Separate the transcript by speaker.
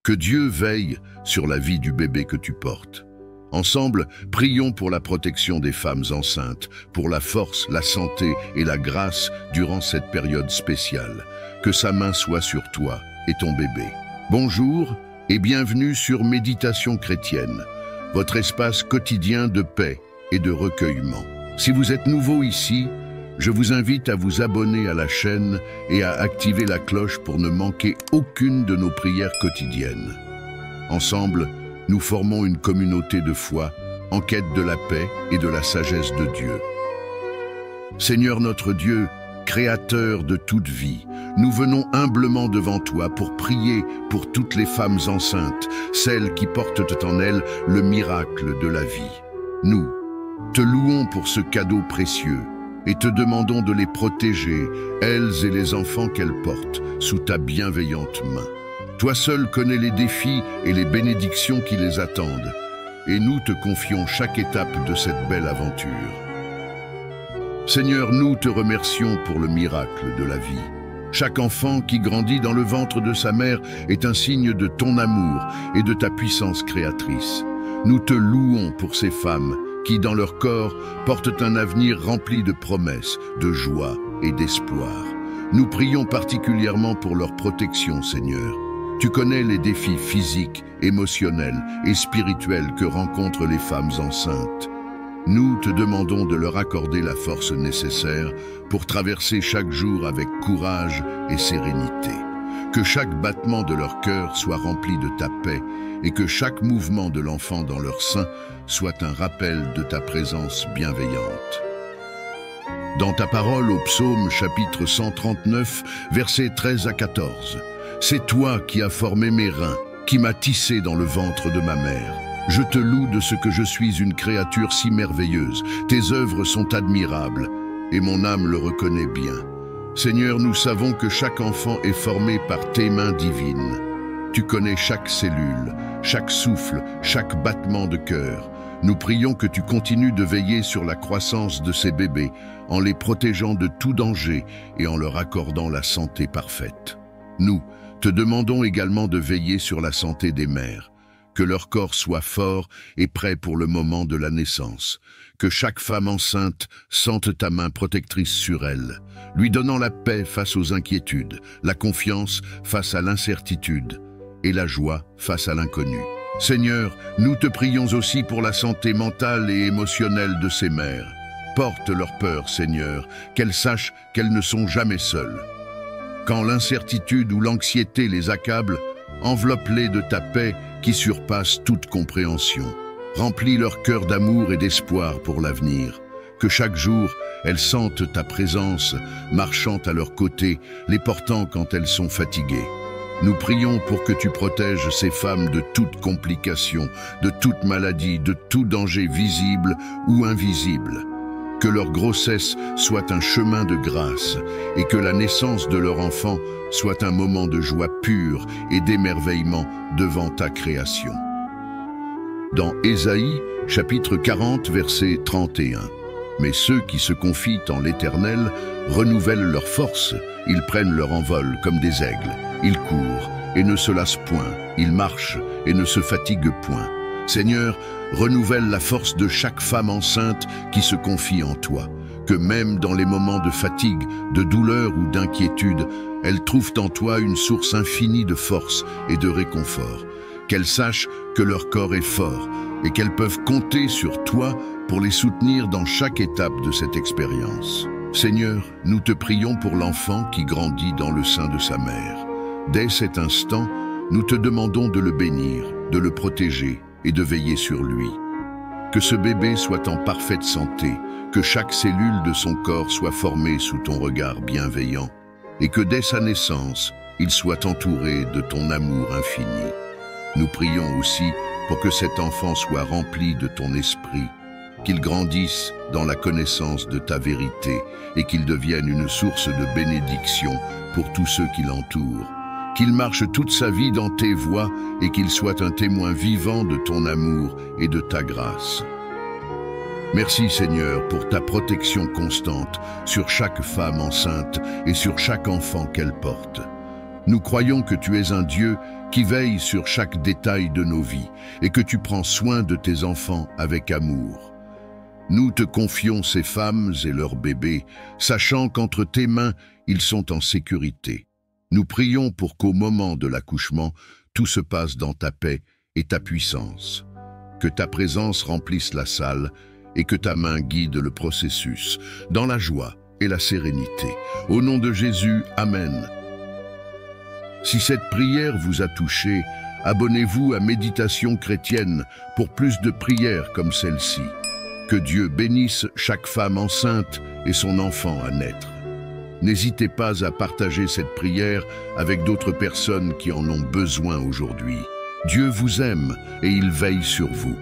Speaker 1: Que Dieu veille sur la vie du bébé que tu portes. Ensemble, prions pour la protection des femmes enceintes, pour la force, la santé et la grâce durant cette période spéciale. Que sa main soit sur toi et ton bébé. Bonjour et bienvenue sur Méditation chrétienne, votre espace quotidien de paix et de recueillement. Si vous êtes nouveau ici, je vous invite à vous abonner à la chaîne et à activer la cloche pour ne manquer aucune de nos prières quotidiennes. Ensemble, nous formons une communauté de foi en quête de la paix et de la sagesse de Dieu. Seigneur notre Dieu, Créateur de toute vie, nous venons humblement devant toi pour prier pour toutes les femmes enceintes, celles qui portent en elles le miracle de la vie. Nous te louons pour ce cadeau précieux et te demandons de les protéger, elles et les enfants qu'elles portent, sous ta bienveillante main. Toi seul connais les défis et les bénédictions qui les attendent, et nous te confions chaque étape de cette belle aventure. Seigneur, nous te remercions pour le miracle de la vie. Chaque enfant qui grandit dans le ventre de sa mère est un signe de ton amour et de ta puissance créatrice. Nous te louons pour ces femmes qui, dans leur corps, portent un avenir rempli de promesses, de joie et d'espoir. Nous prions particulièrement pour leur protection, Seigneur. Tu connais les défis physiques, émotionnels et spirituels que rencontrent les femmes enceintes. Nous te demandons de leur accorder la force nécessaire pour traverser chaque jour avec courage et sérénité. Que chaque battement de leur cœur soit rempli de ta paix et que chaque mouvement de l'enfant dans leur sein soit un rappel de ta présence bienveillante. Dans ta parole au psaume chapitre 139, versets 13 à 14, c'est toi qui as formé mes reins, qui m'as tissé dans le ventre de ma mère. Je te loue de ce que je suis une créature si merveilleuse. Tes œuvres sont admirables, et mon âme le reconnaît bien. Seigneur, nous savons que chaque enfant est formé par tes mains divines. Tu connais chaque cellule, chaque souffle, chaque battement de cœur. Nous prions que tu continues de veiller sur la croissance de ces bébés, en les protégeant de tout danger et en leur accordant la santé parfaite. Nous te demandons également de veiller sur la santé des mères, que leur corps soit fort et prêt pour le moment de la naissance, que chaque femme enceinte sente ta main protectrice sur elle, lui donnant la paix face aux inquiétudes, la confiance face à l'incertitude et la joie face à l'inconnu. Seigneur, nous te prions aussi pour la santé mentale et émotionnelle de ces mères. Porte leur peur, Seigneur, qu'elles sachent qu'elles ne sont jamais seules. Quand l'incertitude ou l'anxiété les accable, enveloppe-les de ta paix qui surpasse toute compréhension. Remplis leur cœur d'amour et d'espoir pour l'avenir. Que chaque jour, elles sentent ta présence, marchant à leur côté, les portant quand elles sont fatiguées. Nous prions pour que tu protèges ces femmes de toute complication, de toute maladie, de tout danger visible ou invisible. Que leur grossesse soit un chemin de grâce et que la naissance de leur enfant soit un moment de joie pure et d'émerveillement devant ta création. Dans Ésaïe, chapitre 40, verset 31. Mais ceux qui se confient en l'Éternel renouvellent leur force, ils prennent leur envol comme des aigles, ils courent et ne se lassent point, ils marchent et ne se fatiguent point. Seigneur, renouvelle la force de chaque femme enceinte qui se confie en toi, que même dans les moments de fatigue, de douleur ou d'inquiétude, elles trouvent en toi une source infinie de force et de réconfort. Qu'elles sachent que leur corps est fort et qu'elles peuvent compter sur toi pour les soutenir dans chaque étape de cette expérience. Seigneur, nous te prions pour l'enfant qui grandit dans le sein de sa mère. Dès cet instant, nous te demandons de le bénir, de le protéger et de veiller sur lui. Que ce bébé soit en parfaite santé, que chaque cellule de son corps soit formée sous ton regard bienveillant, et que dès sa naissance, il soit entouré de ton amour infini. Nous prions aussi pour que cet enfant soit rempli de ton esprit, qu'il grandisse dans la connaissance de ta vérité et qu'il devienne une source de bénédiction pour tous ceux qui l'entourent. Qu'il marche toute sa vie dans tes voies et qu'il soit un témoin vivant de ton amour et de ta grâce. Merci Seigneur pour ta protection constante sur chaque femme enceinte et sur chaque enfant qu'elle porte. Nous croyons que tu es un Dieu qui veille sur chaque détail de nos vies et que tu prends soin de tes enfants avec amour. Nous te confions ces femmes et leurs bébés, sachant qu'entre tes mains, ils sont en sécurité. Nous prions pour qu'au moment de l'accouchement, tout se passe dans ta paix et ta puissance. Que ta présence remplisse la salle et que ta main guide le processus, dans la joie et la sérénité. Au nom de Jésus, Amen. Si cette prière vous a touché, abonnez-vous à Méditation chrétienne pour plus de prières comme celle-ci. Que Dieu bénisse chaque femme enceinte et son enfant à naître. N'hésitez pas à partager cette prière avec d'autres personnes qui en ont besoin aujourd'hui. Dieu vous aime et il veille sur vous.